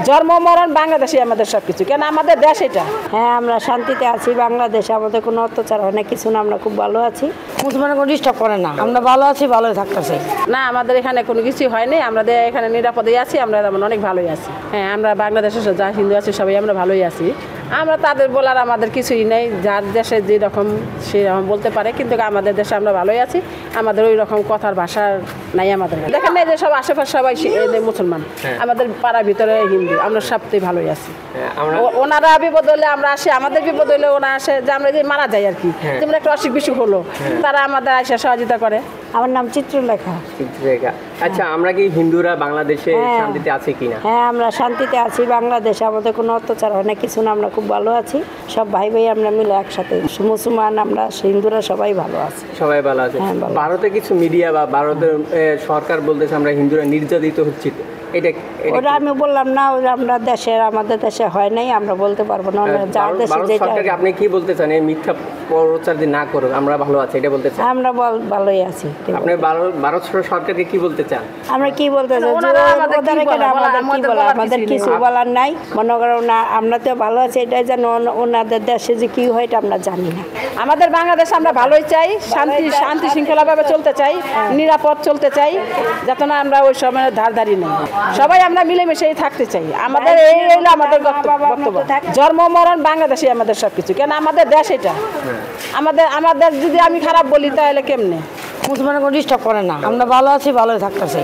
জন্ম মরণ বাংলাদেশে আমাদের সবকিছু, কেন আমাদের দেশ এটা। হ্যাঁ, আমরা শান্তিতে আছি বাংলাদেশে, আমাদের কোনো অত্যাচার হয় না, কিছু না, আমরা খুব ভালো আছি। মুসলমানের কোনো ডিস্টার্ব করে না, আমরা ভালো আছি, ভালোই থাকতেছি। না, আমাদের এখানে কোনো কিছু হয়নি, আমাদের এখানে নিরাপদেই আছি, আমরা যেমন অনেক ভালোই আছি। হ্যাঁ, আমরা বাংলাদেশে যা হিন্দু আছি সবাই আমরা ভালোই আছি। আমরা তাদের বলার আমাদের কিছুই নেই, যার দেশে যেরকম সেরকম বলতে পারে, কিন্তু আমাদের দেশে আমরা ভালোই আছি। আমাদের ওই রকম কথার ভাষা নাই আমাদের। দেখেন না, যে সব আশেপাশে সবাই মুসলমান, আমাদের পাড়ার ভিতরে হিন্দু, আমরা সবটাই ভালোই আছি। ওনারা বিপদ হলে আমরা আসি, আমাদের বিপদ হলে ওনা আসে, যে আমরা যে মারা যাই আর কি, যেমন একটা অসুখ বিসুখ হলো, তারা আমাদের এসে সহযোগিতা করে। আমার নাম চিত্রলেখা। আচ্ছা, আমরা কি হিন্দুরা বাংলাদেশে শান্তিতে আছি কিনা? হ্যাঁ, আমরা শান্তিতে আছি বাংলাদেশে, আমাদের কোনো অত্যাচার হয় না, কিছু না, আমরা খুব ভালো আছি। সব ভাই ভাই আমরা মিলে একসাথে, মুসলমান আমরা হিন্দুরা সবাই ভালো আছে। সবাই ভালো আছে। ভারতে কিছু মিডিয়া বা ভারতের সরকার বলতেছে আমরা হিন্দুরা নির্যাতিত হচ্ছি, ওটা আমি বললাম না, ওটা আমরা দেশের, আমাদের দেশে হয় নাই, আমরা বলতে পারবো না। যার দেশে সরকারকে আপনি কি বলতে চান? এই মিথ্যা প্রচার যে না করো, আমরা ভালো আছি, এটা বলতে চান? আমরা ভালোই আছি। আপনি ভারত সরকারকে কি বলতে চান? আমরা কি বলতে চাই, আমাদের কিছু বলার নাই। মনে করো না, আমরা তো ভালো আছি, এটাই যেন ওনাদের দেশে যে কি হয় এটা আমরা জানি না। আমাদের বাংলাদেশ আমরা ভালোই চাই, শান্তি শৃঙ্খলাভাবে চলতে চাই, নিরাপদ চলতে চাই, যাতে না আমরা ওই সময় ধারধারি নেই, সবাই আমরা মিলেমিশেই থাকতে চাই। আমাদের এই হলো আমাদের বক্তব্য। জন্ম মরণ বাংলাদেশে আমাদের সবকিছু, কেন আমাদের দেশ এটা। আমাদের যদি আমি খারাপ বলি তাহলে কেমনে? মুসলমানের কোনো ডিস্টার্ব করে না, আমরা ভালো আছি, ভালোই থাকতেছি।